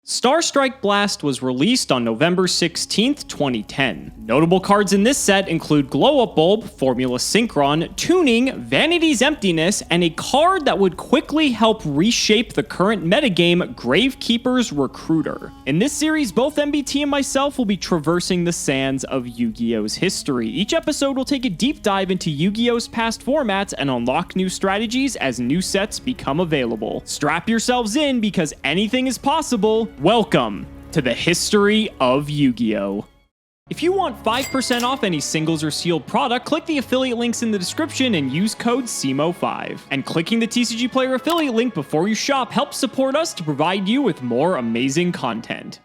Starstrike Blast was released on November 16th, 2010. Notable cards in this set include Glow Up Bulb, Formula Synchron, Tuning, Vanity's Emptiness, and a card that would quickly help reshape the current metagame, Gravekeeper's Recruiter. In this series, both MBT and myself will be traversing the sands of Yu-Gi-Oh's history. Each episode will take a deep dive into Yu-Gi-Oh's past formats and unlock new strategies as new sets become available. Strap yourselves in because anything is possible. Welcome to the history of Yu-Gi-Oh! If you want 5% off any singles or sealed product, click the affiliate links in the description and use code CIMOOOOO5. And clicking the TCG Player affiliate link before you shop helps support us to provide you with more amazing content.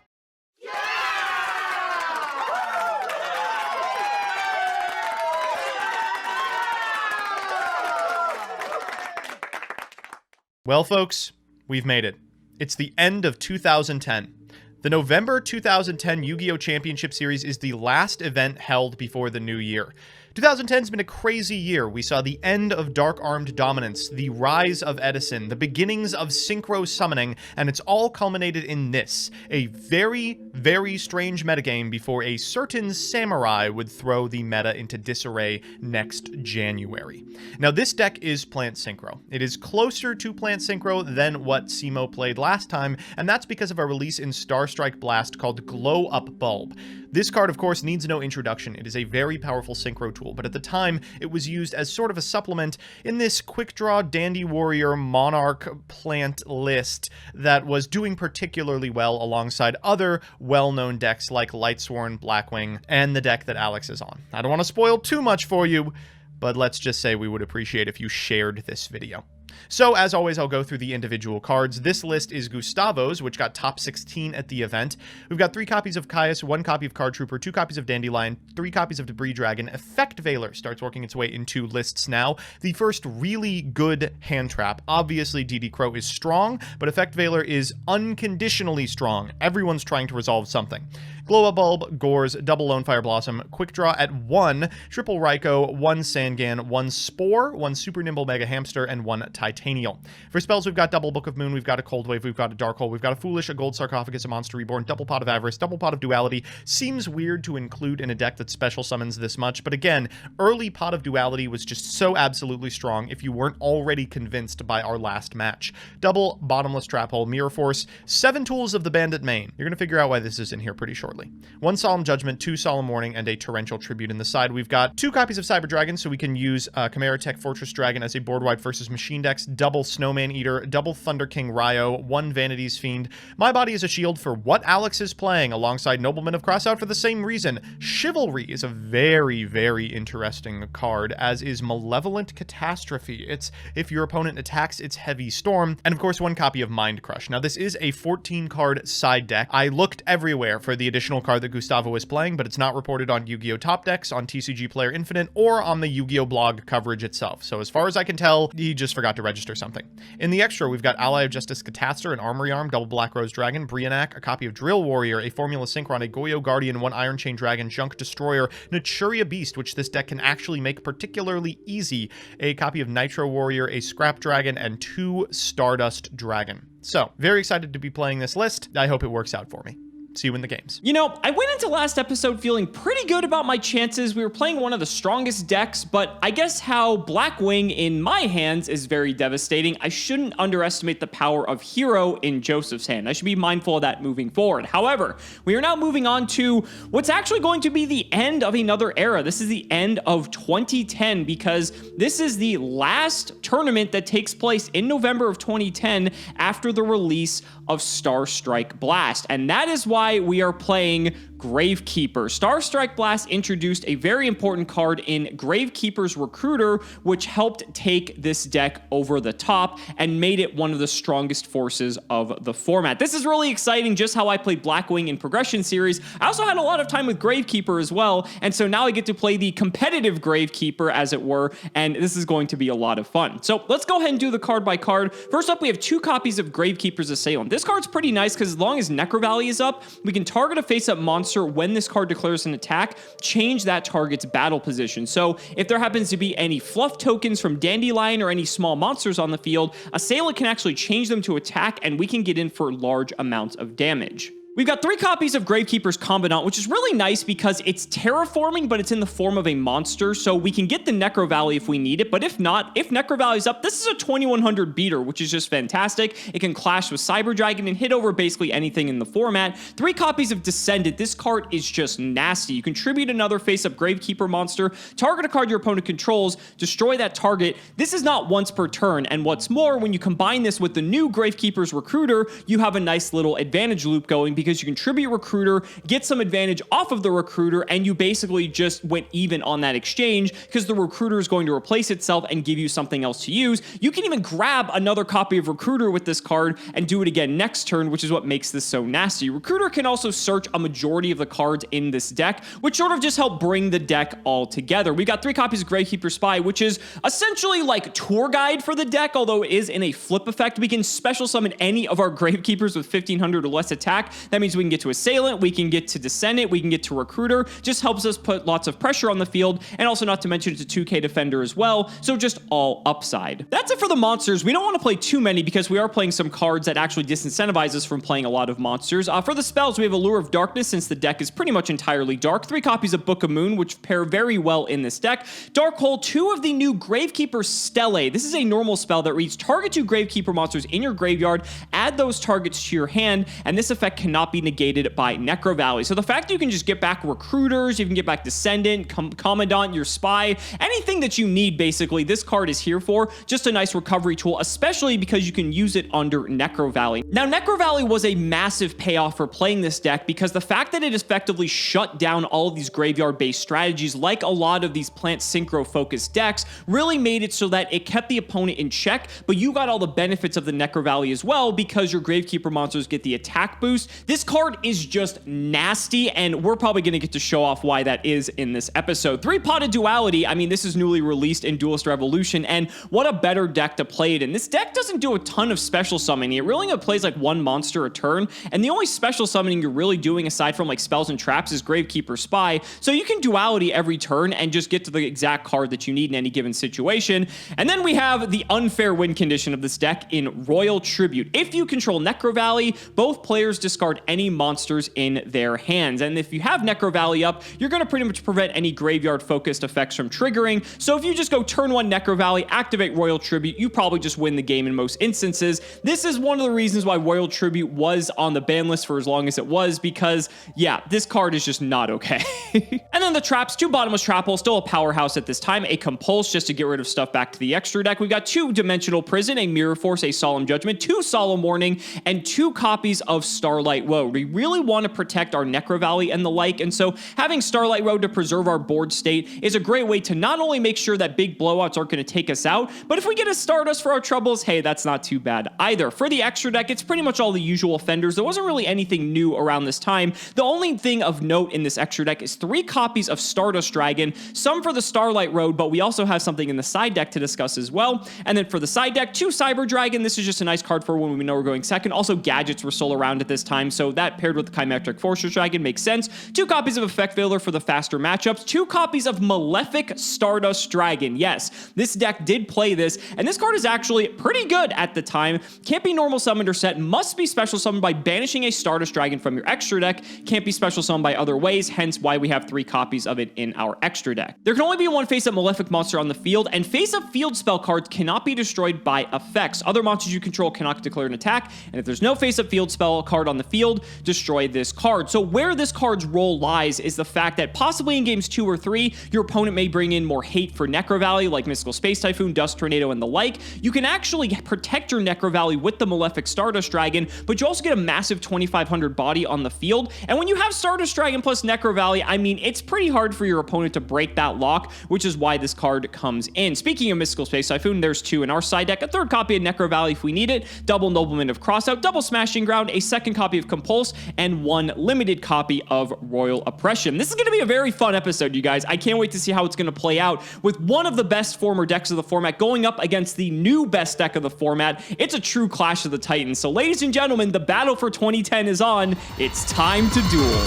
Well, folks, we've made it. It's the end of 2010. The November 2010 Yu-Gi-Oh! Championship Series is the last event held before the new year. 2010's been a crazy year. We saw the end of Dark-Armed Dominance, the rise of Edison, the beginnings of Synchro summoning, and it's all culminated in this, a very, very strange metagame before a certain samurai would throw the meta into disarray next January. Now, this deck is Plant Synchro. It is closer to Plant Synchro than what Cimo played last time, and that's because of a release in Starstrike Blast called Glow Up Bulb. This card, of course, needs no introduction. It is a very powerful synchro tool, but at the time, it was used as sort of a supplement in this quick draw Dandy Warrior Monarch plant list that was doing particularly well alongside other well-known decks like Lightsworn, Blackwing, and the deck that Alex is on. I don't want to spoil too much for you, but let's just say we would appreciate if you shared this video. So, as always, I'll go through the individual cards. This list is Gustavo's, which got top 16 at the event. We've got 3 copies of Caius, 1 copy of Card Trooper, 2 copies of Dandelion, 3 copies of Debris Dragon. Effect Veiler starts working its way into lists now. The first really good hand trap. Obviously, DD Crow is strong, but Effect Veiler is unconditionally strong. Everyone's trying to resolve something. Glow Up Bulb, Gores, double Lone Fire Blossom, Quick Draw at 1, triple Raikou, 1 Sangan, 1 Spore, 1 Super Nimble Mega Hamster, and 1 Titanial. For spells, we've got double Book of Moon, we've got a Cold Wave, we've got a Dark Hole, we've got a Foolish, a Gold Sarcophagus, a Monster Reborn, double Pot of Avarice, double Pot of Duality. Seems weird to include in a deck that special summons this much, but again, early Pot of Duality was just so absolutely strong if you weren't already convinced by our last match. Double Bottomless Trap Hole, Mirror Force, 7 Tools of the Bandit main. You're going to figure out why this is in here pretty shortly. 1 Solemn Judgment, 2 Solemn Warning, and a Torrential Tribute in the side. We've got 2 copies of Cyber Dragon, so we can use Chimera Tech Fortress Dragon as a board-wide versus machine decks, double Snowman Eater, double Thunder King Ryo, 1 Vanity's Fiend. My Body is a Shield for what Alex is playing, alongside Nobleman of Crossout for the same reason. Chivalry is a very, very interesting card, as is Malevolent Catastrophe. It's if your opponent attacks, it's Heavy Storm, and of course 1 copy of Mind Crush. Now, this is a 14-card side deck. I looked everywhere for the additional card that Gustavo is playing, but it's not reported on Yu-Gi-Oh! Top Decks, on TCG Player Infinite, or on the Yu-Gi-Oh! Blog coverage itself. So as far as I can tell, he just forgot to register something. In the extra, we've got Ally of Justice Catastor, an Armory Arm, double Black Rose Dragon, Brianak, a copy of Drill Warrior, a Formula Synchron, a Goyo Guardian, 1 Iron Chain Dragon, Junk Destroyer, Naturia Beast, which this deck can actually make particularly easy, a copy of Nitro Warrior, a Scrap Dragon, and 2 Stardust Dragon. So, very excited to be playing this list. I hope it works out for me. See you in the games. You know, I went into last episode feeling pretty good about my chances. We were playing one of the strongest decks, but I guess how Blackwing in my hands is very devastating. I shouldn't underestimate the power of Hero in Joseph's hand. I should be mindful of that moving forward. However, we are now moving on to what's actually going to be the end of another era. This is the end of 2010 because this is the last tournament that takes place in November of 2010 after the release of Starstrike Blast. And that is why we are playing Gravekeeper. Starstrike Blast introduced a very important card in Gravekeeper's Recruiter, which helped take this deck over the top and made it one of the strongest forces of the format. This is really exciting, just how I played Blackwing in Progression Series. I also had a lot of time with Gravekeeper as well, and so now I get to play the competitive Gravekeeper, as it were, and this is going to be a lot of fun. So let's go ahead and do the card by card. First up, we have 2 copies of Gravekeeper's Assailant. This card's pretty nice because as long as Necro Valley is up, we can target a face-up monster when this card declares an attack, change that target's battle position. So if there happens to be any fluff tokens from Dandelion or any small monsters on the field, Assailant can actually change them to attack, and we can get in for large amounts of damage. We've got 3 copies of Gravekeeper's Commandant, which is really nice because it's terraforming, but it's in the form of a monster, so we can get the Necro Valley if we need it, but if not, if Necro Valley's up, this is a 2100 beater, which is just fantastic. It can clash with Cyber Dragon and hit over basically anything in the format. 3 copies of Descendant. This card is just nasty. You contribute another face-up Gravekeeper monster, target a card your opponent controls, destroy that target. This is not once per turn, and what's more, when you combine this with the new Gravekeeper's Recruiter, you have a nice little advantage loop going because you contribute Recruiter, get some advantage off of the Recruiter, and you basically just went even on that exchange because the Recruiter is going to replace itself and give you something else to use. You can even grab another copy of Recruiter with this card and do it again next turn, which is what makes this so nasty. Recruiter can also search a majority of the cards in this deck, which sort of just help bring the deck all together. We got 3 copies of Gravekeeper Spy, which is essentially like tour guide for the deck, although it is in a flip effect. We can special summon any of our Gravekeepers with 1500 or less attack. That means we can get to Assailant, we can get to Descendant, we can get to Recruiter. Just helps us put lots of pressure on the field, and also not to mention it's a 2k defender as well, so just all upside. That's it for the monsters. We don't want to play too many because we are playing some cards that actually disincentivize us from playing a lot of monsters. For the spells, we have Allure of Darkness, since the deck is pretty much entirely dark. 3 copies of Book of Moon, which pair very well in this deck. Dark Hole, 2 of the new Gravekeeper Stele. This is a normal spell that reads target 2 Gravekeeper monsters in your graveyard, add those targets to your hand, and this effect cannot be negated by Necro Valley. So the fact that you can just get back Recruiters, you can get back Descendant, Commandant, your Spy, anything that you need, basically, this card is here for. Just a nice recovery tool, especially because you can use it under Necro Valley. Now, Necro Valley was a massive payoff for playing this deck because the fact that it effectively shut down all of these graveyard-based strategies, like a lot of these plant synchro-focused decks, really made it so that it kept the opponent in check, but you got all the benefits of the Necro Valley as well because your Gravekeeper monsters get the attack boost. This card is just nasty, and we're probably going to get to show off why that is in this episode. 3-Potted Duality, I mean, this is newly released in Duelist Revolution, and what a better deck to play it in. This deck doesn't do a ton of special summoning. It really only plays like 1 monster a turn, and the only special summoning you're really doing aside from like spells and traps is Gravekeeper Spy, so you can Duality every turn and just get to the exact card that you need in any given situation. And then we have the unfair win condition of this deck in Royal Tribute. If you control Necro Valley, both players discard any monsters in their hands, and if you have Necro Valley up, you're going to pretty much prevent any graveyard focused effects from triggering. So if you just go turn 1 Necro Valley, activate Royal Tribute, you probably just win the game in most instances. This is one of the reasons why Royal Tribute was on the ban list for as long as it was, because yeah, this card is just not okay. And then the traps, 2 Bottomless Trap Hole, still a powerhouse at this time, a Compulse just to get rid of stuff back to the extra deck. We've got 2 Dimensional Prison, a Mirror Force, a Solemn Judgment, 2 Solemn Warning, and 2 copies of Starlight Road. We really want to protect our Necro Valley and the like, and so having Starlight Road to preserve our board state is a great way to not only make sure that big blowouts aren't going to take us out, but if we get a Stardust for our troubles, hey, that's not too bad either. For the extra deck, it's pretty much all the usual offenders. There wasn't really anything new around this time. The only thing of note in this extra deck is 3 copies of Stardust Dragon, some for the Starlight Road, but we also have something in the side deck to discuss as well. And then for the side deck, 2 Cyber Dragon. This is just a nice card for when we know we're going second. Also, gadgets were still around at this time, so that paired with the Chimeric Fortress Dragon makes sense. 2 copies of Effect Veiler for the faster matchups. 2 copies of Malefic Stardust Dragon. Yes, this deck did play this, and this card is actually pretty good at the time. Can't be normal summoned or set. Must be special summoned by banishing a Stardust Dragon from your extra deck. Can't be special summoned by other ways, hence why we have 3 copies of it in our extra deck. There can only be 1 face-up Malefic monster on the field, and face-up field spell cards cannot be destroyed by effects. Other monsters you control cannot declare an attack, and if there's no face-up field spell card on the field, destroy this card. So where this card's role lies is the fact that possibly in games 2 or 3, your opponent may bring in more hate for Necro Valley, like Mystical Space Typhoon, Dust Tornado, and the like. You can actually protect your Necro Valley with the Malefic Stardust Dragon, but you also get a massive 2500 body on the field. And when you have Stardust Dragon plus Necro Valley, I mean, it's pretty hard for your opponent to break that lock, which is why this card comes in. Speaking of Mystical Space Typhoon, there's 2 in our side deck, a 3rd copy of Necro Valley if we need it, double Nobleman of Crossout, double Smashing Ground, a 2nd copy of Compulse, and 1 limited copy of Royal Oppression. This is going to be a very fun episode, you guys. I can't wait to see how it's going to play out with one of the best former decks of the format going up against the new best deck of the format. It's a true clash of the titans. So ladies and gentlemen, the battle for 2010 is on. It's time to duel.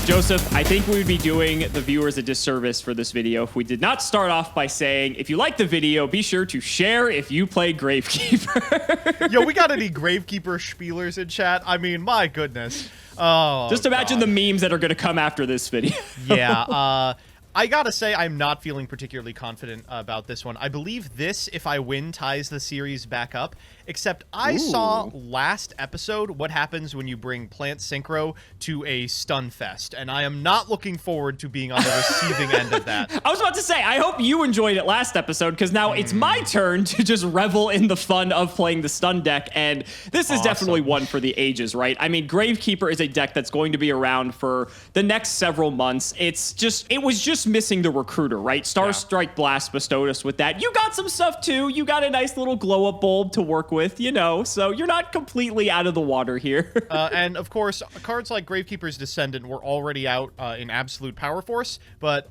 Joseph, I think we would be doing the viewers a disservice for this video if we did not start off by saying, if you like the video, be sure to share if you play Gravekeeper. Yo, we got any Gravekeeper spielers in chat? I mean, my goodness. Oh, just imagine the memes that are going to come after this video. Yeah, I gotta say, I'm not feeling particularly confident about this one. I believe this, if I win, ties the series back up. Except I saw last episode what happens when you bring Plant Synchro to a stun fest, and I am not looking forward to being on the receiving end of that. I was about to say, I hope you enjoyed it last episode, because now it's my turn to just revel in the fun of playing the stun deck, and this is definitely one for the ages, right? I mean, Gravekeeper is a deck that's going to be around for the next several months. It was just missing the recruiter, right? Starstrike Blast bestowed us with that. You got some stuff too. You got a nice little glow up bulb to work with, you know, so you're not completely out of the water here. And of course, cards like Gravekeeper's Descendant were already out in Absolute Power Force, but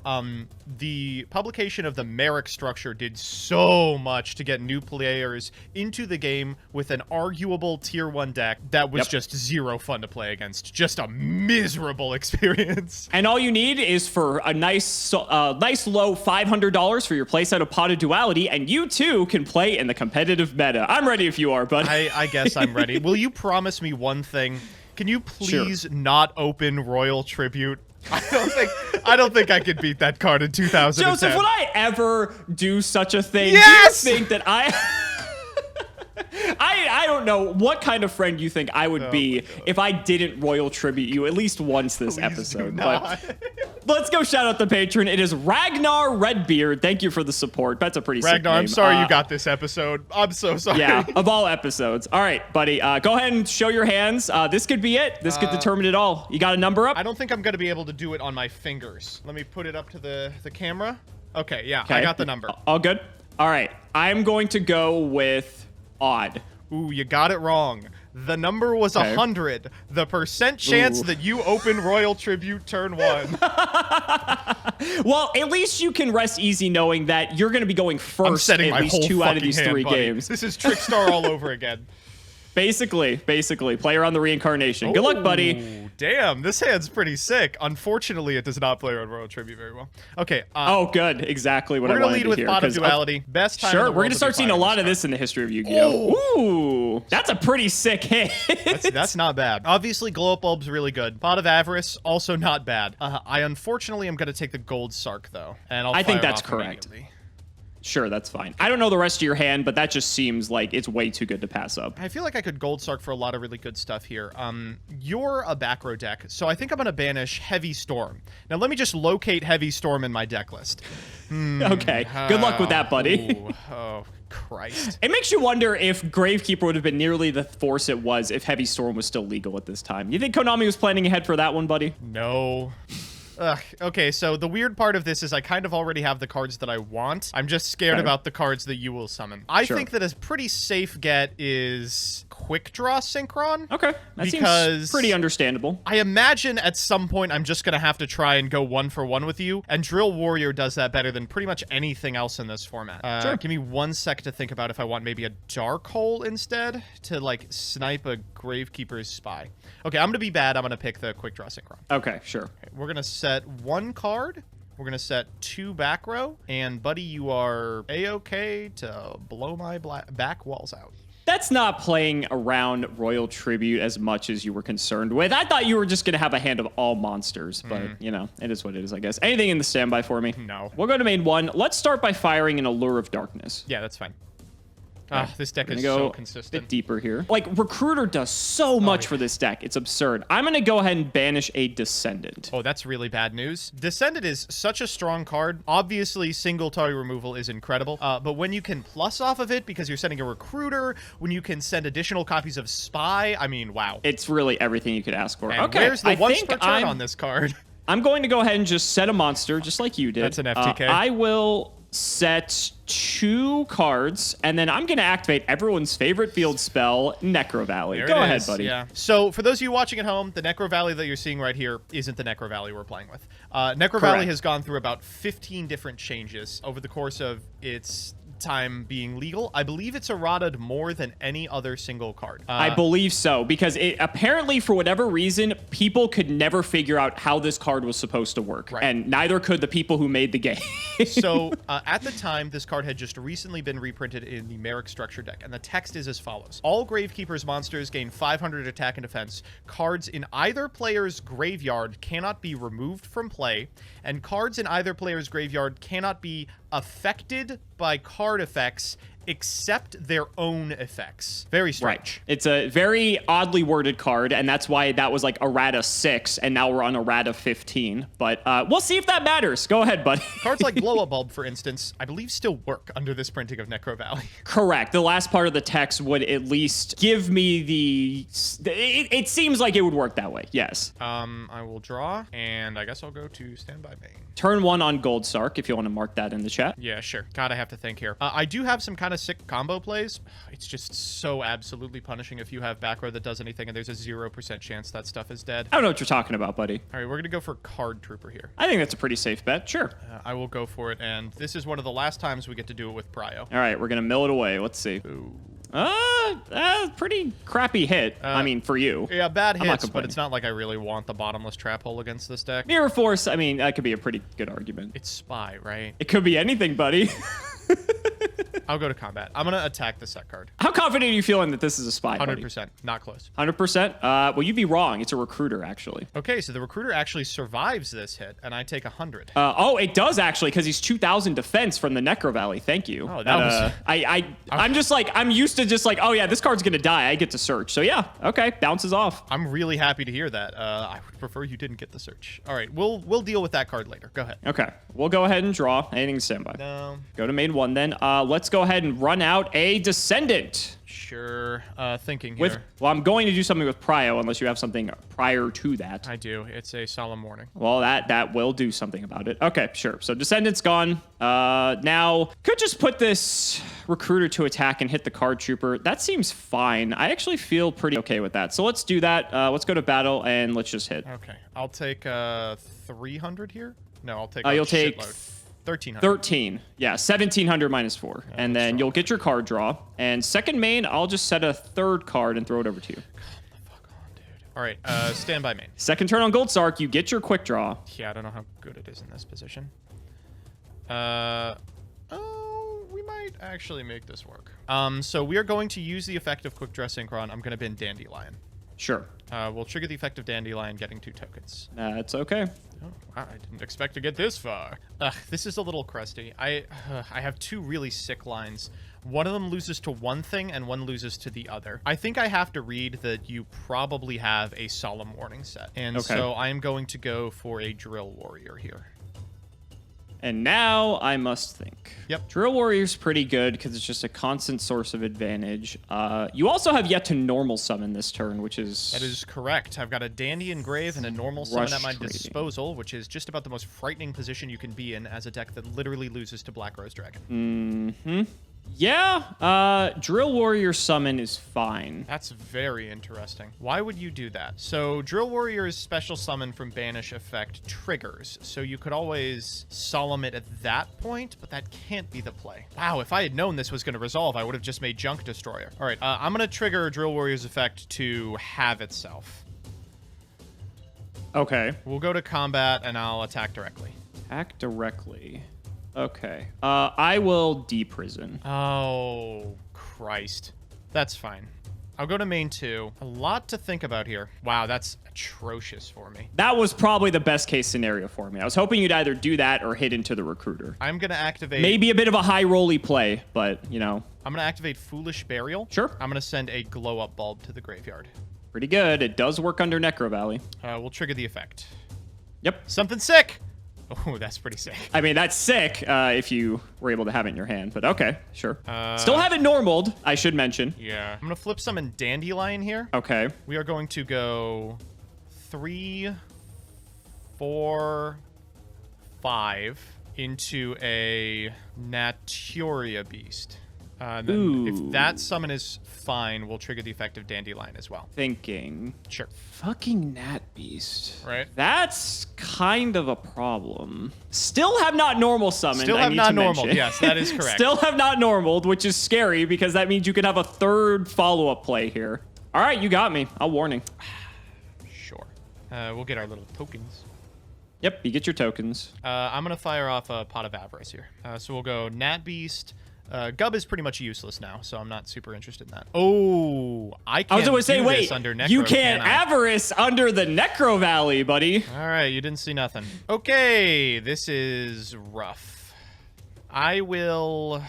the publication of the Merrick structure did so much to get new players into the game with an arguable tier 1 deck that was just zero fun to play against. Just a miserable experience. And all you need is for a nice low $500 for your playset of Pot of Duality, and you too can play in the competitive meta. I'm ready if you are, bud. I guess I'm ready. Will you promise me one thing? Can you please not open Royal Tribute? I don't think I could beat that card in 2010. Joseph, would I ever do such a thing? Yes! Do you think that I don't know what kind of friend you think I would be if I didn't Royal Tribute you at least once this episode. But let's go shout out the patron. It is Ragnar Redbeard. Thank you for the support. That's a pretty sick Ragnar, name. I'm sorry you got this episode. I'm so sorry. Yeah, of all episodes. All right, buddy. Go ahead and show your hands. This could be it. This could determine it all. You got a number up? I don't think I'm going to be able to do it on my fingers. Let me put it up to the camera. Okay, yeah, I got the number. All good? All right. I'm going to go with odd. Ooh, you got it wrong. The number was 100. The percent chance that you open Royal Tribute turn 1. Well, at least you can rest easy knowing that you're going to be going first at least 2 out of these 3 games. This is Trickstar all over again. Basically. Player on the reincarnation. Good luck, buddy. Damn, this hand's pretty sick. Unfortunately, it does not play on Royal Tribute very well. Okay. Oh, good. Exactly what I wanted to hear. We're going to lead with Pot of Duality. Best time Sure, we're going to start seeing a lot of this in the history of Yu-Gi-Oh! Ooh, that's a pretty sick hit. That's not bad. Obviously, Glow Up Bulb's really good. Pot of Avarice, also not bad. I unfortunately am going to take the Gold Sark, though. And I think that's correct. Sure, that's fine. I don't know the rest of your hand, but that just seems like it's way too good to pass up. I feel like I could Gold Sark for a lot of really good stuff here. You're a back row deck, so I think I'm going to banish Heavy Storm. Now, let me just locate Heavy Storm in my deck list. Okay, good luck with that, buddy. Oh, Christ. It makes you wonder if Gravekeeper would have been nearly the force it was if Heavy Storm was still legal at this time. You think Konami was planning ahead for that one, buddy? No. Ugh, okay, so the weird part of this is I kind of already have the cards that I want. I'm just scared about the cards that you will summon. I think that a pretty safe get is Quick Draw Synchron. Okay, that seems pretty understandable. I imagine at some point I'm just going to have to try and go 1-for-1 with you, and Drill Warrior does that better than pretty much anything else in this format. Give me 1 sec to think about if I want maybe a Dark Hole instead to, like, snipe a Gravekeeper's Spy. Okay, I'm going to be bad. I'm going to pick the Quick Draw Synchron. Okay, sure. Okay, we're going to set 1 card. We're going to set 2 back row. And, buddy, you are A-okay to blow my back walls out. That's not playing around Royal Tribute as much as you were concerned with. I thought you were just going to have a hand of all monsters, but, you know, it is what it is, I guess. Anything in the standby for me? No. We'll go to main 1. Let's start by firing an Allure of Darkness. Yeah, that's fine. This deck is so consistent. A bit deeper here. Like, Recruiter does so much for this deck. It's absurd. I'm going to go ahead and banish a Descendant. Oh, that's really bad news. Descendant is such a strong card. Obviously, single target removal is incredible. But when you can plus off of it because you're sending a Recruiter, when you can send additional copies of Spy, I mean, wow. It's really everything you could ask for. And okay, where's the once per turn on this card? I'm going to go ahead and just set a monster, just like you did. That's an FTK. I will set 2 cards, and then I'm going to activate everyone's favorite field spell, Necro Valley. There Go it ahead, is, buddy. Yeah. So for those of you watching at home, the Necro Valley that you're seeing right here isn't the Necro Valley we're playing with. Necro Valley has gone through about 15 different changes over the course of its time being legal. I believe it's errataed more than any other single card. I believe so, because it apparently, for whatever reason, people could never figure out how this card was supposed to work. Right. And neither could the people who made the game. So at the time, this card had just recently been reprinted in the Merrick Structure deck, and the text is as follows. All Gravekeeper's monsters gain 500 attack and defense. Cards in either player's graveyard cannot be removed from play, and cards in either player's graveyard cannot be affected by card effects except their own effects. Very strange. Right. It's a very oddly worded card, and that's why that was like errata 6, and now we're on errata 15. But we'll see if that matters. Go ahead, buddy. Cards like Blow-Up Bulb, for instance, I believe still work under this printing of Necro Valley. Correct. The last part of the text would at least give me the... It seems like it would work that way. Yes. I will draw, and I guess I'll go to Standby Main. Turn 1 on Gold Sark, if you want to mark that in the chat. Yeah, sure. God, I have to think here. I do have some kind of sick combo plays. It's just so absolutely punishing if you have back row that does anything and there's a 0% chance that stuff is dead. I don't know what you're talking about, buddy. All right, we're going to go for Card Trooper here. I think that's a pretty safe bet. Sure. I will go for it, and this is one of the last times we get to do it with Prio. All right, we're going to mill it away. Let's see. Ooh. Pretty crappy hit. I mean, for you. Yeah, bad I'm not hits, but complaining. it's not like I really want the bottomless trap hole against this deck. Mirror Force, I mean, that could be a pretty good argument. It's Spy, right? It could be anything, buddy. I'll go to combat. I'm going to attack the set card. How confident are you feeling that this is a spy, buddy? 100%. Not close. 100%? Well, you'd be wrong. It's a recruiter, actually. Okay, so the recruiter actually survives this hit, and I take 100. Oh, it does, actually, because he's 2,000 defense from the Necro Valley. Thank you. Oh, that was... I'm just like, I'm used to just like, oh, yeah, this card's going to die. I get to search. So, yeah, okay, bounces off. I'm really happy to hear that. I would prefer you didn't get the search. All right, we'll deal with that card later. Go ahead. Okay, we'll go ahead and draw. Anything to stand by. No. Go to main 1 then. Let's go ahead and run out a Descendant. Sure. Thinking here. Well, I'm going to do something with Prio unless you have something prior to that. I do. It's a Solemn Warning. Well, that will do something about it. Okay, sure. So Descendant's gone. Now, could just put this Recruiter to attack and hit the Card Trooper. That seems fine. I actually feel pretty okay with that. So let's do that. Let's go to battle and let's just hit. Okay. I'll take 300 here. No, I'll take You'll take shitload. 1300. 13. Yeah, 1700 minus 4. Yeah, and then you'll get your card draw. And second main, I'll just set a third card and throw it over to you. Come the fuck on, dude. All right, Standby Main. Second turn on Gold Sark, you get your quick draw. Yeah, I don't know how good it is in this position. We might actually make this work. So we are going to use the effect of Quick Draw Synchron. I'm going to bin Dandelion. Sure. We'll trigger the effect of Dandelion, getting 2 tokens. That's okay. Oh, wow, I didn't expect to get this far. This is a little crusty. I have 2 really sick lines. One of them loses to one thing and one loses to the other. I think I have to read that you probably have a Solemn Warning set. And so I am going to go for a Drill Warrior here. And now I must think. Yep. Drill Warrior's pretty good because it's just a constant source of advantage. You also have yet to normal summon this turn, which is... That is correct. I've got a Dandy Engrave and a normal summon at my Frustrating. disposal, which is just about the most frightening position you can be in as a deck that literally loses to Black Rose Dragon. Mm-hmm. Yeah, Drill Warrior summon is fine. That's very interesting. Why would you do that? So Drill Warrior's special summon from Banish effect triggers, so you could always Solemn it at that point, but that can't be the play. Wow, if I had known this was going to resolve, I would have just made Junk Destroyer. All right, I'm going to trigger Drill Warrior's effect to have itself. Okay. We'll go to combat, and I'll attack directly. Attack directly. Okay. I will deprison. Oh, Christ. That's fine. I'll go to main 2. A lot to think about here. Wow, that's atrocious for me. That was probably the best case scenario for me. I was hoping you'd either do that or hit into the Recruiter. I'm going to activate... Maybe a bit of a high rolly play, but, you know. I'm going to activate Foolish Burial. Sure. I'm going to send a Glow Up Bulb to the graveyard. Pretty good. It does work under Necro Valley. We'll trigger the effect. Yep. Something sick! Oh, that's pretty sick. I mean, that's sick if you were able to have it in your hand, but okay, sure. Still have it normaled, I should mention. Yeah. I'm going to flip summon Dandelion here. Okay. We are going to go 3, 4, 5. into a Naturia Beast. Then if that summon is fine, we'll trigger the effect of Dandelion as well. Thinking. Sure. Fucking Nat Beast. Right. That's kind of a problem. Still have not normal summoned. Still have not normal. Yes, that is correct. Still have not normaled, which is scary because that means you could have a third follow-up play here. All right, you got me. I'll warning. Sure. We'll get our little tokens. Yep, you get your tokens. I'm going to fire off a Pot of Avarice here. So we'll go Nat Beast. Gub is pretty much useless now, so I'm not super interested in that. Oh, I can't was going to say, do wait, this under Necro, you can't can I? Avarice under the Necro Valley, buddy. All right, you didn't see nothing. Okay, this is rough. I will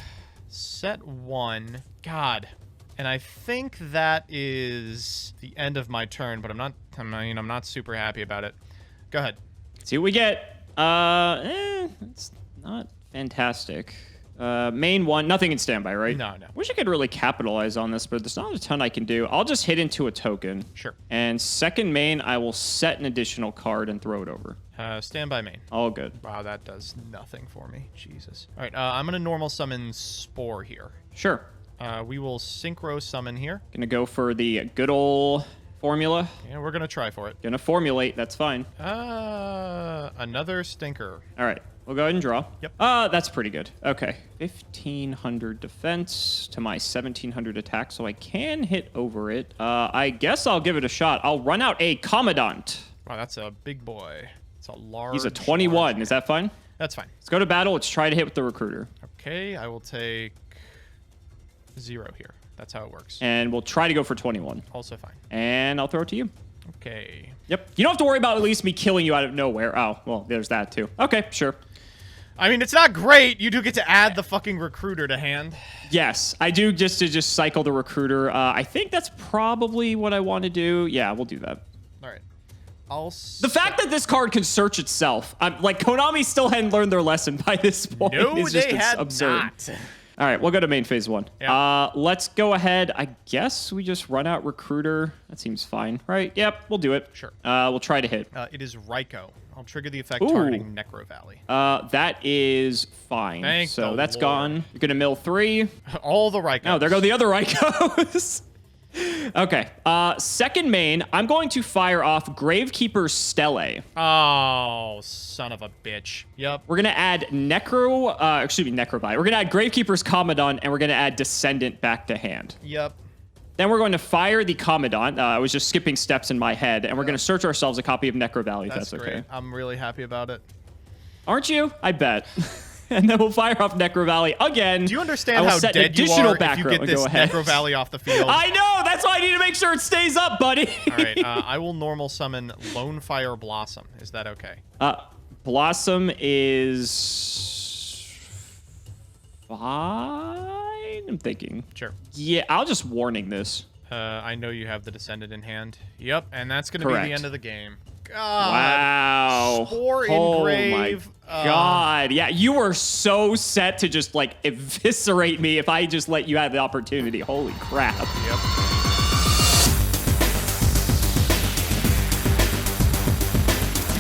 set 1. God. And I think that is the end of my turn, but I'm not super happy about it. Go ahead. See what we get. It's not fantastic. Main 1, nothing in standby, right? No. Wish I could really capitalize on this, but there's not a ton I can do. I'll just hit into a token. Sure. And second main, I will set an additional card and throw it over. Standby main. All good. Wow, that does nothing for me. Jesus. All right, I'm going to normal summon Spore here. Sure. We will Synchro summon here. Gonna go for the good old formula. Yeah, we're going to try for it. Gonna formulate, that's fine. Another stinker. All right, we'll go ahead and draw. Yep. That's pretty good. Okay, 1,500 defense to my 1,700 attack, so I can hit over it. I guess I'll give it a shot. I'll run out a Commandant. Wow, that's a big boy. It's a large. He's a 21. Is that fine? That's fine. Let's go to battle. Let's try to hit with the recruiter. Okay, I will take 0 here. That's how it works. And we'll try to go for 21. Also fine. And I'll throw it to you. Okay. Yep. You don't have to worry about at least me killing you out of nowhere. Oh, well, there's that too. Okay, sure. I mean, it's not great. You do get to add the fucking recruiter to hand. Yes, I do just to cycle the recruiter. I think that's probably what I want to do. Yeah, we'll do that. All right. The fact that this card can search itself, like Konami still hadn't learned their lesson by this point. No, it's they just had absurd. not. All right, we'll go to main phase 1. Yeah. Let's go ahead. I guess we just run out recruiter. That seems fine, right? Yep, we'll do it. Sure. We'll try to hit. It is Raikou. I'll trigger the effect targeting Necro Valley. That is fine. Thank so the that's Lord. gone. You're gonna mill 3. All the Raikous. Oh, there go the other Raikous. Okay. Second main, I'm going to fire off Gravekeeper Stele. Oh, son of a bitch. Yep. We're going to add Necro Valley. We're going to add Gravekeeper's Commandant, and we're going to add Descendant back to hand. Yep. Then we're going to fire the Commandant. I was just skipping steps in my head, and we're going to search ourselves a copy of Necro Valley, if that's great. okay. I'm really happy about it. Aren't you? I bet. And then we'll fire off Necro Valley again. Do you understand how dead you are if you get this Necro Valley off the field? I know! That's why I need to make sure it stays up, buddy! All right, I will normal summon Lone Fire Blossom. Is that okay? Blossom is fine, I'm thinking. Sure. Yeah, I'll just warning this. I know you have the Descendant in hand. Yep, and that's going to be the end of the game. God. Wow. Spore Oh Engrave. my God. Yeah, you were so set to just like eviscerate me if I just let you have the opportunity. Holy crap. Yep.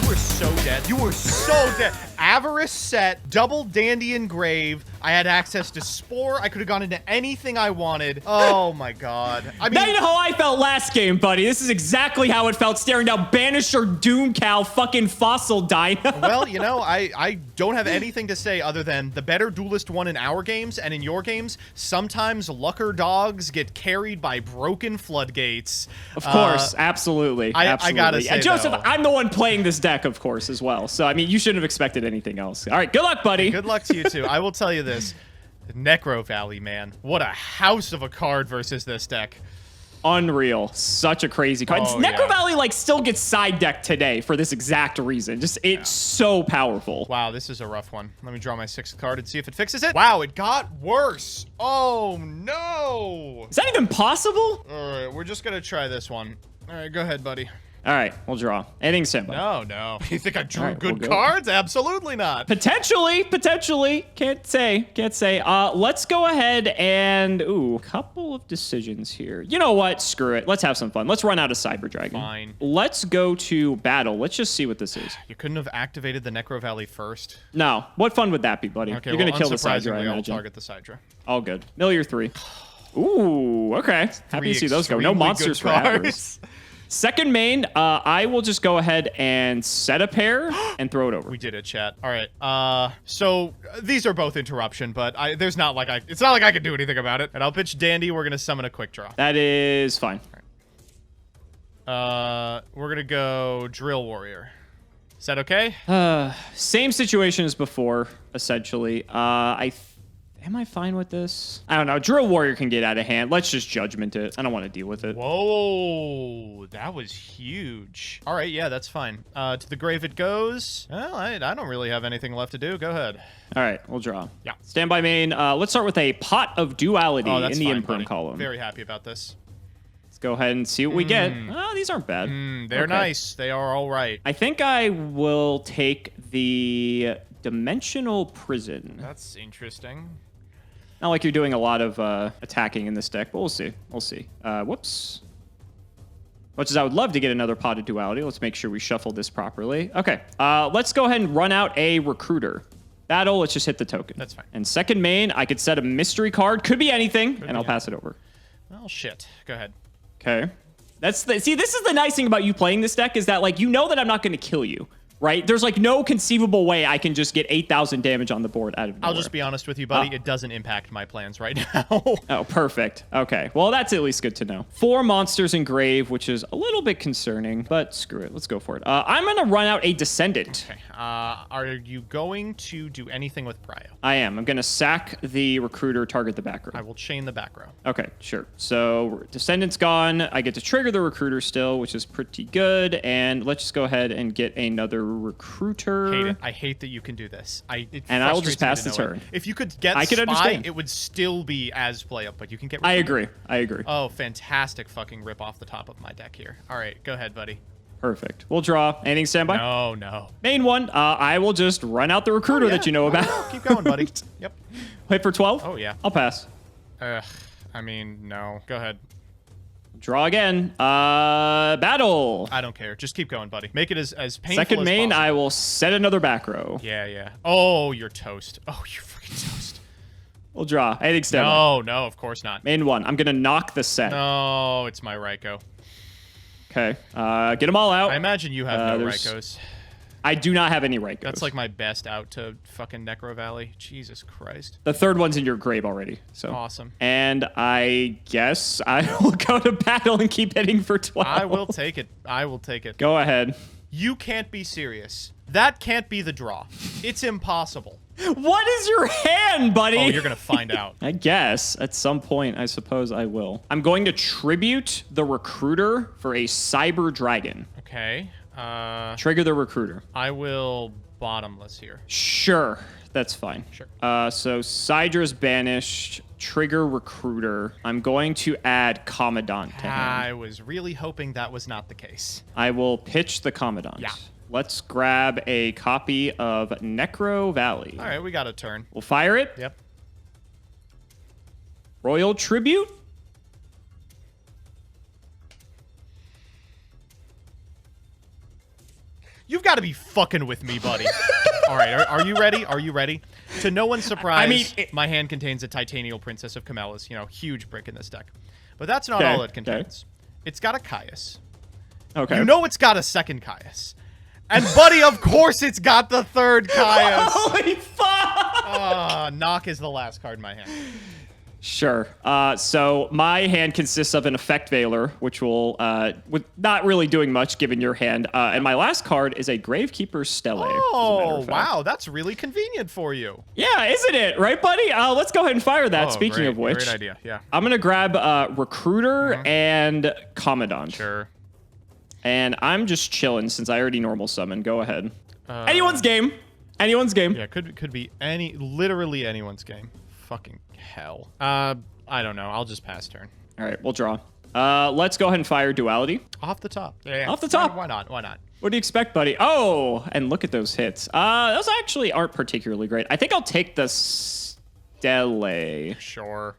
You were so dead. You were so dead. Avarice set, double Dandy Engrave. I had access to Spore. I could have gone into anything I wanted. Oh my God. I mean, now you know how I felt last game, buddy. This is exactly how it felt staring down Banisher, Doom Cow, fucking Fossil Dino. Well, you know, I don't have anything to say other than the better duelist won in our games, and in your games, sometimes lucker dogs get carried by broken floodgates. Of course, absolutely. I gotta say, Joseph, though, I'm the one playing this deck, of course, as well. So, I mean, you shouldn't have expected anything else. All right, good luck, buddy. Good luck to you, too. I will tell you this. Necro Valley, man. What a house of a card versus this deck. Unreal. Such a crazy card. Oh, Necro yeah. Valley, like, still gets side decked today for this exact reason. Just, it's so powerful. Wow, this is a rough one. Let me draw my 6th card and see if it fixes it. Wow, it got worse. Oh, no. Is that even possible? All right, we're just going to try this one. All right, go ahead, buddy. All right, we'll draw. Anything standby. No. You think I drew right, good we'll go. cards? Absolutely not. Potentially. Can't say. Let's go ahead and, a couple of decisions here. You know what? Screw it. Let's have some fun. Let's run out of Cyber Dragon. Fine. Let's go to battle. Let's just see what this is. You couldn't have activated the Necro Valley first. No. What fun would that be, buddy? Okay, You're going to kill the unsurprisingly, Sidra, I I'll imagine. target the Sidra. All good. Mill your 3. Ooh, okay. Happy to see those go. No extremely monsters good for hours. cards. Second main, I will just go ahead and set a pair and throw it over. We did it, chat. All right. So these are both interruption, but it's not like I can do anything about it. And I'll pitch Dandy. We're gonna summon a quick draw. That is fine. We're gonna go Drill Warrior. Is that okay? Same situation as before, essentially. Am I fine with this? I don't know. Drill Warrior can get out of hand. Let's just Judgment it. I don't want to deal with it. Whoa, that was huge. All right, yeah, that's fine. To the grave it goes. Well, I don't really have anything left to do. Go ahead. All right, we'll draw. Yeah. Standby main. Let's start with a Pot of Duality in the fine, Imperm buddy. column. Very happy about this. Let's go ahead and see what we get. These aren't bad. They're Okay. nice. They are all right. I think I will take the Dimensional Prison. That's interesting. Not like you're doing a lot of attacking in this deck, but we'll see. Whoops. Much as I would love to get another Pot of Duality, let's make sure we shuffle this properly. Okay, let's go ahead and run out a Recruiter. Battle, let's just hit the token. That's fine. And second main, I could set a mystery card. Could be anything, and I'll pass it over. Well, shit. Go ahead. Okay. See, this is the nice thing about you playing this deck is that, like, you know that I'm not going to kill you. Right? There's like no conceivable way I can just get 8,000 damage on the board out of nowhere. I'll just be honest with you, buddy. It doesn't impact my plans right now. Oh, perfect. Okay. Well, that's at least good to know. 4 monsters in grave, which is a little bit concerning, but screw it. Let's go for it. I'm going to run out a Descendant. Okay. Are you going to do anything with Prio? I am. I'm going to sack the Recruiter, target the back row. I will chain the back row. Okay, sure. So Descendant's gone. I get to trigger the Recruiter still, which is pretty good. And let's just go ahead and get another Recruiter. Hate it. I hate that you can do this. And I will just pass the turn. If you could get I could Spy, understand. it would still be as playable, but you can get I agree. Oh, fantastic fucking rip off the top of my deck here. All right, go ahead, buddy. Perfect. We'll draw. Anything standby? No. Main one. I will just run out the Recruiter that you know about. Keep going, buddy. Yep. Hit for 12? Oh, yeah. I'll pass. I mean, no. Go ahead. Draw again. Battle. I don't care. Just keep going, buddy. Make it as painful Second as main, possible. I will set another back row. Yeah. Oh, you're toast. Oh, you're fucking toast. We'll draw. Anything standby. No, of course not. Main one. I'm going to knock the set. No, it's my Raikou. Okay. Get them all out. I imagine you have no Raikous. I do not have any Raikous. That's like my best out to fucking Necro Valley. Jesus Christ. The third one's in your grave already. So Awesome. And I guess I will go to battle and keep hitting for 12. I will take it. Go ahead. You can't be serious. That can't be the draw. It's impossible. What is your hand, buddy? Oh, you're going to find out. I guess at some point, I suppose I will. I'm going to tribute the Recruiter for a Cyber Dragon. Okay. Trigger the Recruiter. I will bottomless here. Sure. That's fine. Sure. So Sydra's banished. Trigger Recruiter. I'm going to add Commandant to hand. I was really hoping that was not the case. I will pitch the Commandant. Yeah. Let's grab a copy of Necro Valley. All right, we got a turn. We'll fire it. Yep. Royal Tribute. You've got to be fucking with me, buddy. All right, are you ready? Are you ready? To no one's surprise, my hand contains a Titanial Princess of Camellias. You know, huge brick in this deck. But that's not all it contains. It's got a Caius. Okay. You know it's got a second Caius. And, buddy, of course it's got the third Caius. Holy fuck! Knock is the last card in my hand. Sure. So my hand consists of an Effect Veiler, which will, with not really doing much given your hand. And my last card is a Gravekeeper Stele. Oh, wow. That's really convenient for you. Yeah, isn't it? Right, buddy? Let's go ahead and fire that, speaking of which. Great idea, yeah. I'm going to grab Recruiter and Commandant. Sure. And I'm just chilling since I already normal summon. Go ahead. Anyone's game. Anyone's game. Yeah, could be literally anyone's game. Fucking hell. I don't know. I'll just pass turn. All right, we'll draw. Let's go ahead and fire Duality. Off the top. Yeah. Off the top. Why not? Why not? What do you expect, buddy? Oh, and look at those hits. Those actually aren't particularly great. I think I'll take the Stele. Sure.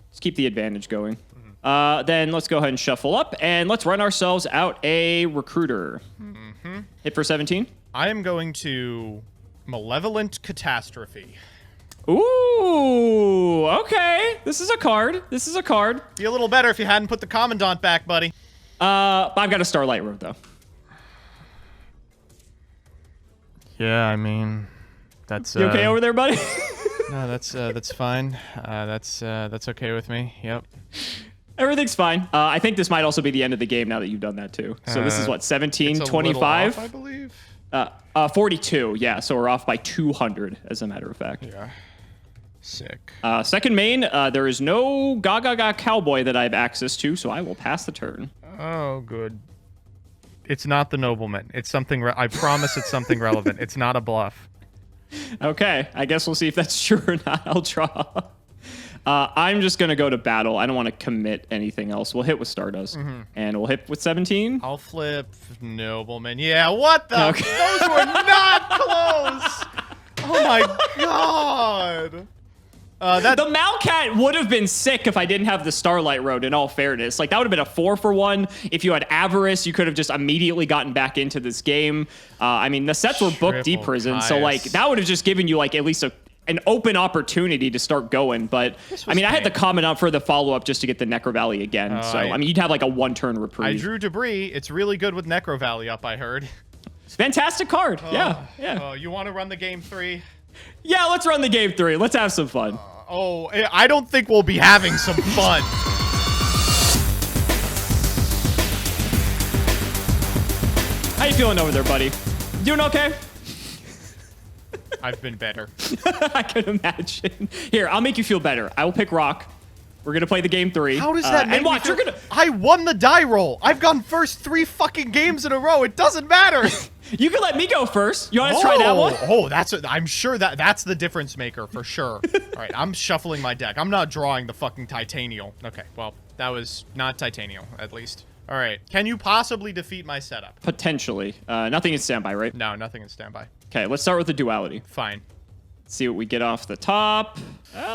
Let's keep the advantage going. Then let's go ahead and shuffle up, and let's run ourselves out a Recruiter. Hit for 17. I am going to Malevolent Catastrophe. Ooh, okay. This is a card. This is a card. Be a little better if you hadn't put the Commandant back, buddy. I've got a Starlight Road, though. Yeah, I mean, that's... You okay over there, buddy? No, that's fine. That's okay with me. Yep. Everything's fine. I think this might also be the end of the game now that you've done that, too. So this is what, 17, it's a 25? little off, I believe. 42, yeah, so we're off by 200, as a matter of fact. Yeah. Sick. Second main, there is no Gaga Cowboy that I have access to, so I will pass the turn. Oh, good. It's not the Nobleman. It's something... I promise it's something relevant. It's not a bluff. Okay, I guess we'll see if that's true or not. I'll draw. I'm just going to go to battle. I don't want to commit anything else. We'll hit with Stardust, and we'll hit with 17. I'll flip Nobleman. Yeah, what the? Okay. Those were not close. Oh, my God. The Malcat would have been sick if I didn't have the Starlight Road, in all fairness. Like, that would have been a 4-for-1. If you had Avarice, you could have just immediately gotten back into this game. I mean, the sets were booked deep prison, so, like, that would have just given you, like, at least an open opportunity to start going. But, I mean, I had the Commandant for the follow-up just to get the Necro Valley again. So, I mean, you'd have, like, a one-turn reprieve. I drew Debris. It's really good with Necro Valley up, I heard. Fantastic card. Yeah. You want to run the game 3? Yeah, let's run the game 3. Let's have some fun. I don't think we'll be having some fun. How you feeling over there, buddy? Doing okay? I've been better. I can imagine. Here, I'll make you feel better. I will pick Rock. We're gonna play the game 3. How does that make and watch, me feel? you're gonna... I won the die roll. I've gone first 3 fucking games in a row. It doesn't matter. You can let me go first. You want to try that one? I'm sure that's the difference maker for sure. All right, I'm shuffling my deck. I'm not drawing the fucking Titanial. Okay, well, that was not Titanial, at least. All right, can you possibly defeat my setup? Potentially. Nothing in standby, right? No, nothing in standby. Okay, let's start with the Duality. Fine. See what we get off the top.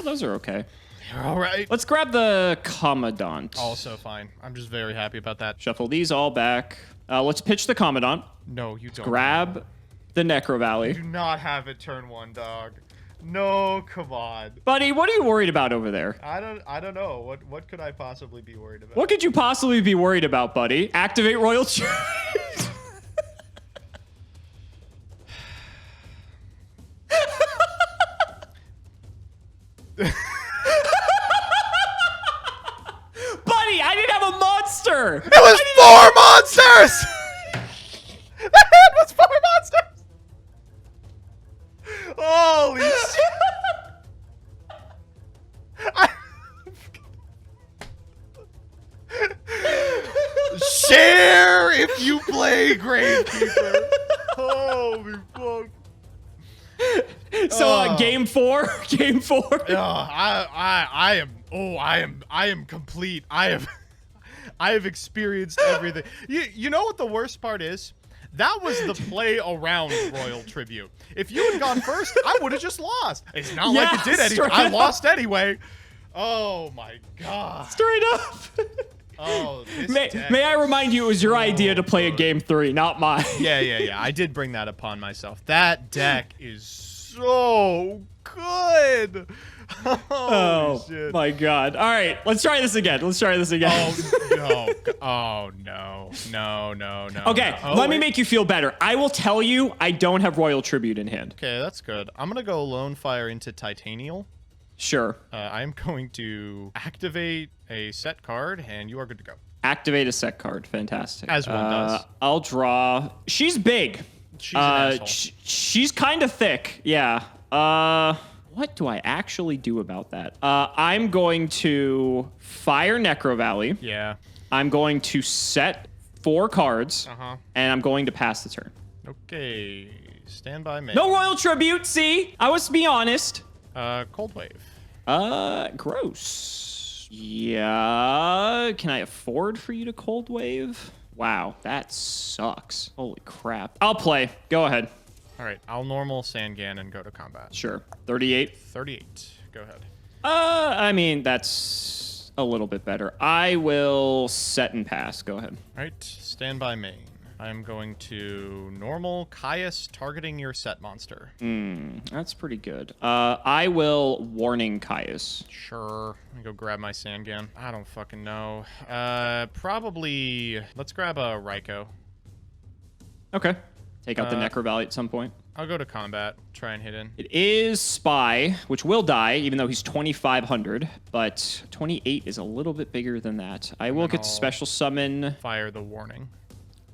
Those are okay. You're all right. Let's grab the Commandant. Also fine. I'm just very happy about that. Shuffle these all back. Let's pitch the Commandant. No, you don't. Grab the Necro Valley. Do not have it turn 1, dog. No, come on. Buddy, what are you worried about over there? I don't know. What could I possibly be worried about? What could you possibly be worried about, buddy? Activate Royal Trade. Buddy, I didn't have a monster. It was 4 monsters. The hand was 4 monsters. Holy shit. Share if you play Gravekeeper. Holy fuck. So game 4, game 4. I am complete. I have experienced everything. You know what the worst part is? That was the play around Royal Tribute. If you had gone first, I would have just lost. It's not like it did anything. I lost anyway. Oh my god. Straight up. Oh, this may I remind you, it was your idea to play a game 3, not mine. Yeah. I did bring that upon myself. That deck is so good. Oh shit. My god. All right, let's try this again. Oh no. No. Okay, let me make you feel better. I will tell you I don't have Royal Tribute in hand. Okay, that's good. I'm gonna go Lone Fire into Titanial. Sure. I'm going to activate a set card, and you are good to go. Activate a set card. Fantastic. As one does. I'll draw. She's big. She's an asshole. She's kind of thick. Yeah. What do I actually do about that? I'm going to fire Necro Valley. Yeah. I'm going to set 4 cards. Uh-huh. And I'm going to pass the turn. Okay. Stand by me. No Royal Tribute. See? I was to be honest. Cold Wave. Gross. Yeah. Can I afford for you to cold wave? Wow, that sucks. Holy crap. I'll play. Go ahead. All right, I'll normal Sangan and go to combat. Sure. 38. 38. Go ahead. I mean, that's a little bit better. I will set and pass. Go ahead. All right, stand by main. I'm going to normal Caius targeting your set monster. That's pretty good. I will warning Caius. Sure. Let me go grab my Sangan. I don't fucking know. Probably... Let's grab a Raikou. Okay. Take out the Necro Valley at some point. I'll go to combat. Try and hit in. It is Spy, which will die, even though he's 2,500. But 28 is a little bit bigger than that. I will get to special summon. Fire the warning.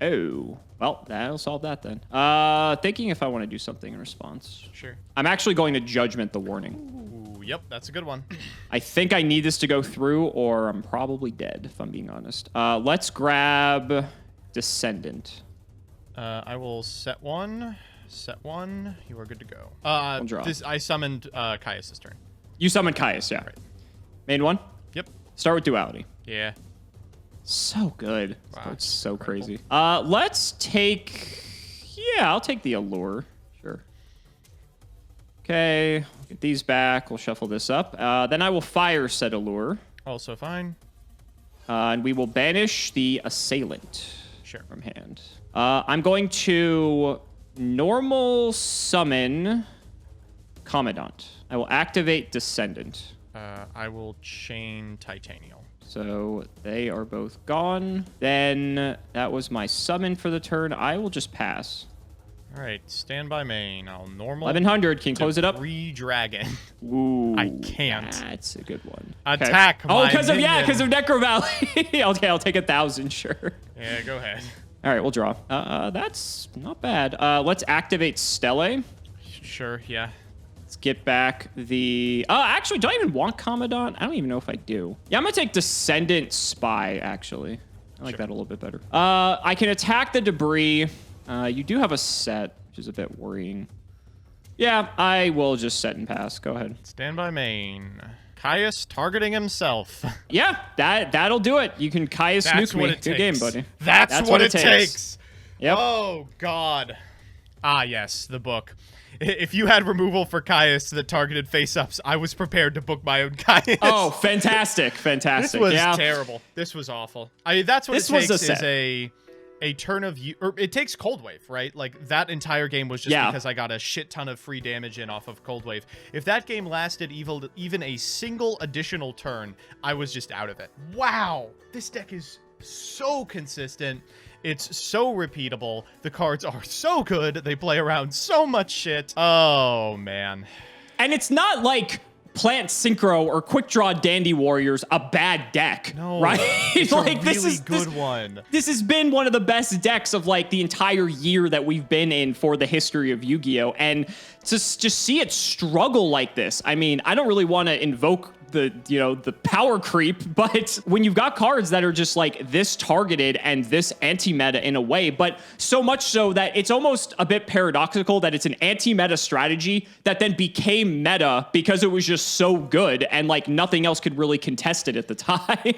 Oh, well, that'll solve that then. Thinking if I want to do something in response. Sure. I'm actually going to Judgment the warning. Ooh, yep, that's a good one. I think I need this to go through, or I'm probably dead, if I'm being honest. Let's grab Descendant. I will set one. Set one. You are good to go. I'll draw. I summoned Caius this turn. You summoned Caius, yeah. Right. Main one? Yep. Start with Duality. Yeah. So good. Wow, It's so incredible. crazy. Let's take... Yeah, I'll take the Allure. Sure. Okay. Get these back. We'll shuffle this up. Then I will fire said Allure. Also fine. And we will banish the Assailant. Sure. From hand. I'm going to normal summon Commandant. I will activate Descendant. I will chain Titanial. So they are both gone. Then that was my summon for the turn. I will just pass. All right, stand by main. I'll normal. 1100. Can you close it up? Dragon. Ooh, I can't. That's a good one. Attack. Okay. Oh, because of minion. because of Necro Valley. Okay, I'll take 1,000. Sure. Yeah, go ahead. All right, we'll draw. That's not bad. Let's activate Stele. Sure. Yeah. Let's get back the... actually, do I even want Commandant? I don't even know if I do. Yeah, I'm going to take Descendant Spy, actually. I like that a little bit better. I can attack the debris. You do have a set, which is a bit worrying. Yeah, I will just set and pass. Go ahead. Stand by main. Caius targeting himself. Yeah, that'll do it. You can Caius nuke me. Good game, buddy. That's what it takes. Yep. Oh, God. Ah, yes, the book. If you had removal for Caius that targeted face-ups, I was prepared to book my own Caius. Oh, fantastic. Fantastic. This was terrible. This was awful. That's what this it takes was is a turn of... Or it takes Cold Wave, right? Like, that entire game was just because I got a shit ton of free damage in off of Cold Wave. If that game lasted even a single additional turn, I was just out of it. Wow. This deck is so consistent. It's so repeatable. The cards are so good. They play around so much shit. Oh, man. And it's not like Plant Synchro or Quick Draw Dandy Warriors a bad deck, no, right? It's like a really good one. This has been one of the best decks of like the entire year that we've been in for the history of Yu-Gi-Oh! And to just see it struggle like this, I mean, I don't really want to invoke the power creep, but when you've got cards that are just like this targeted and this anti-meta in a way, but so much so that it's almost a bit paradoxical that it's an anti-meta strategy that then became meta because it was just so good and like nothing else could really contest it at the time.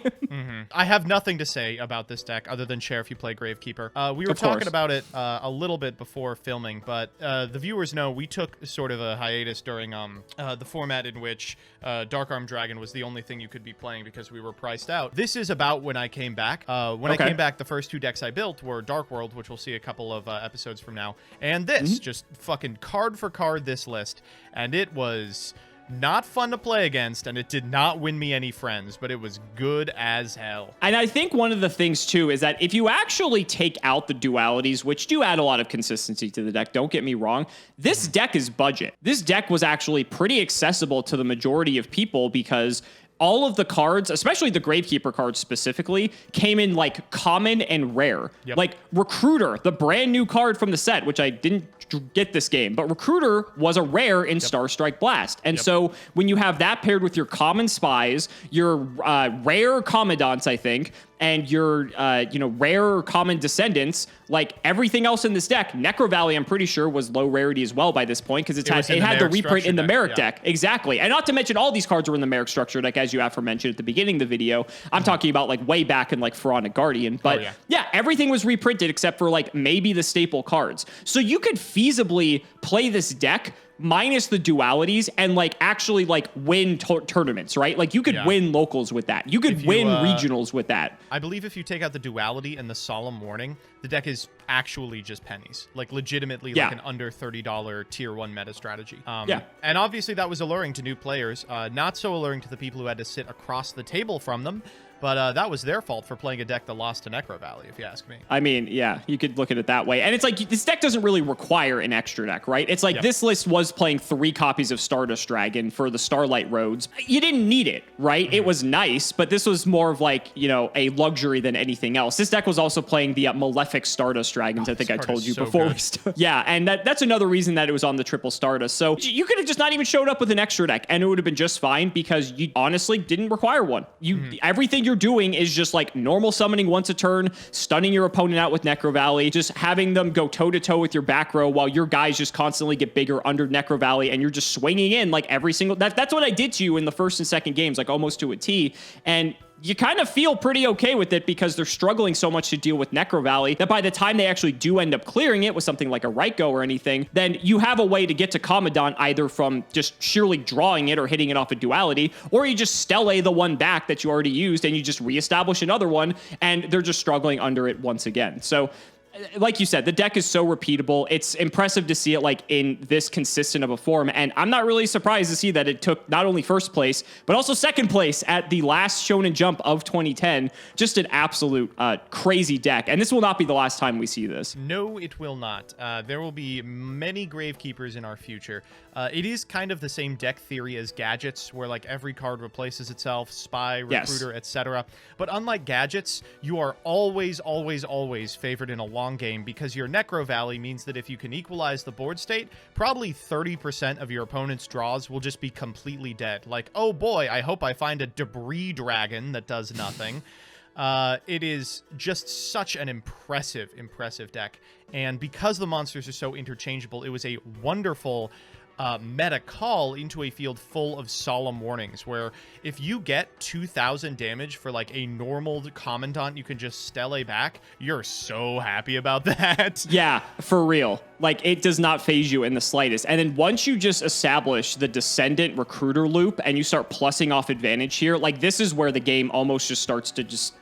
I have nothing to say about this deck other than share if you play Gravekeeper. We were talking about it a little bit before filming, but the viewers know we took sort of a hiatus during the format in which Dark Arm Dragon was the only thing you could be playing because we were priced out. This is about when I came back. I came back, the first two decks I built were Dark World, which we'll see a couple of episodes from now, and this, just fucking card for card this list, and it was not fun to play against, and it did not win me any friends, but it was good as hell. And I think one of the things, too, is that if you actually take out the dualities, which do add a lot of consistency to the deck, don't get me wrong, this deck is budget. This deck was actually pretty accessible to the majority of people because all of the cards, especially the Gravekeeper cards specifically, came in like common and rare. Yep. Like Recruiter, the brand new card from the set, which I didn't get this game, but Recruiter was a rare in Starstrike Blast. And so when you have that paired with your common spies, your rare commandants, I think, and your, rare or common descendants, like everything else in this deck, Necro Valley, I'm pretty sure, was low rarity as well by this point because it had the reprint in the Merrick deck. Exactly. And not to mention all these cards were in the Merrick structure deck, as you aforementioned at the beginning of the video. I'm talking about like way back in like Pharaonic Guardian. But yeah, everything was reprinted except for like maybe the staple cards. So you could feasibly play this deck minus the dualities and like actually like win tournaments, right? Like you could win locals with that. You could win regionals with that. I believe if you take out the duality and the solemn warning, the deck is actually just pennies, like legitimately like an under $30 tier 1 meta strategy. And obviously that was alluring to new players, not so alluring to the people who had to sit across the table from them. But that was their fault for playing a deck that lost to Necro Valley, if you ask me. I mean, yeah, you could look at it that way. And it's like, this deck doesn't really require an extra deck, right? It's like this list was playing 3 copies of Stardust Dragon for the Starlight Roads. You didn't need it, right? It was nice, but this was more of like, a luxury than anything else. This deck was also playing the Malefic Stardust Dragons, I think I told you before we started. Yeah, and that's another reason that it was on the triple Stardust. So you could have just not even showed up with an extra deck, and it would have been just fine because you honestly didn't require one. Everything you're doing is just like normal summoning once a turn, stunning your opponent out with Necro Valley, just having them go toe-to-toe with your back row while your guys just constantly get bigger under Necro Valley, and you're just swinging in like every single... That's what I did to you in the first and second games, like almost to a T, and you kind of feel pretty okay with it because they're struggling so much to deal with Necro Valley that by the time they actually do end up clearing it with something like a Ryko or anything, then you have a way to get to Commandant either from just sheerly drawing it or hitting it off a duality, or you just stele the one back that you already used and you just reestablish another one, and they're just struggling under it once again. So like you said, the deck is so repeatable. It's impressive to see it like in this consistent of a form. And I'm not really surprised to see that it took not only first place, but also second place at the last Shonen Jump of 2010. Just an absolute crazy deck. And this will not be the last time we see this. No, it will not. There will be many Gravekeepers in our future. It is kind of the same deck theory as Gadgets, where like every card replaces itself, Spy, Recruiter, etc. But unlike Gadgets, you are always, always, always favored in a long game because your Necro Valley means that if you can equalize the board state, probably 30% of your opponent's draws will just be completely dead. Like, oh boy, I hope I find a debris dragon that does nothing. It is just such an impressive deck. And because the monsters are so interchangeable, it was a wonderful meta call into a field full of solemn warnings, where if you get 2,000 damage for like a normal Commandant you can just stele back, you're so happy about that. Yeah, for real. Like, it does not phase you in the slightest. And then once you just establish the Descendant Recruiter loop and you start plussing off advantage here, like this is where the game almost just starts to just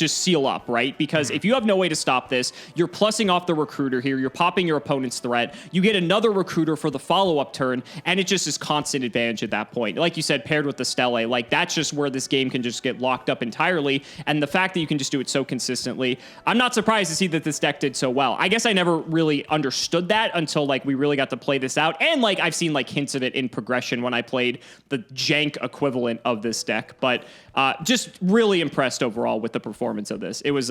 seal up, right? Because if you have no way to stop this, you're plussing off the Recruiter here, you're popping your opponent's threat, you get another Recruiter for the follow-up turn, and it just is constant advantage at that point. Like you said, paired with the Stele, like that's just where this game can just get locked up entirely, and the fact that you can just do it so consistently, I'm not surprised to see that this deck did so well. I guess I never really understood that until like we really got to play this out, and like I've seen like hints of it in progression when I played the jank equivalent of this deck, but just really impressed overall with the performance of this. It was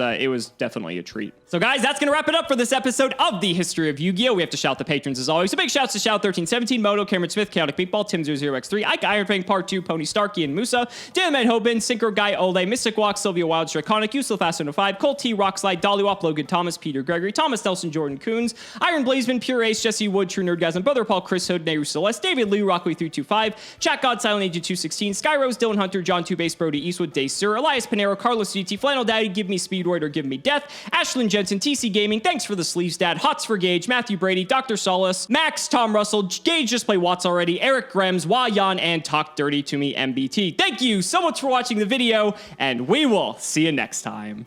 definitely a treat. So guys, that's gonna wrap it up for this episode of the History of Yu-Gi-Oh! We have to shout the patrons as always. So big shouts to Shout1317, Moto, Cameron Smith, Chaotic Meatball, Tim00x3, Ike Ironfang, Part 2, Pony Starkey and Musa, Dan Man Hobin, Synchro Guy Ole, Mystic Walk, Sylvia Wild, Draconic, Yusuf Fast 5, Colt T, Rockslide, Dollywop, Logan Thomas, Peter Gregory, Thomas Nelson, Jordan Coons, Iron Blazeman, Pure Ace, Jesse Wood, True Nerdgasm, Brother Paul, Chris Hood, Nehru Celeste, David Lee, Rockley325, Chat God, Silent Agent 216, Skyrose, Dylan Hunter, John 2 Base, Brody Eastwood, Day Sir, Elias Panero, Carlos GT, Flannel Daddy, Give Me Speedroid or Give Me Death, Ashlyn Jensen, TC Gaming, Thanks for the Sleeves Dad, Hots for Gage, Matthew Brady, Dr. Solace, Max, Tom Russell, Gage Just Play Watts Already, Eric Grems, Wayan, and Talk Dirty to Me MBT. Thank you so much for watching the video, and we will see you next time.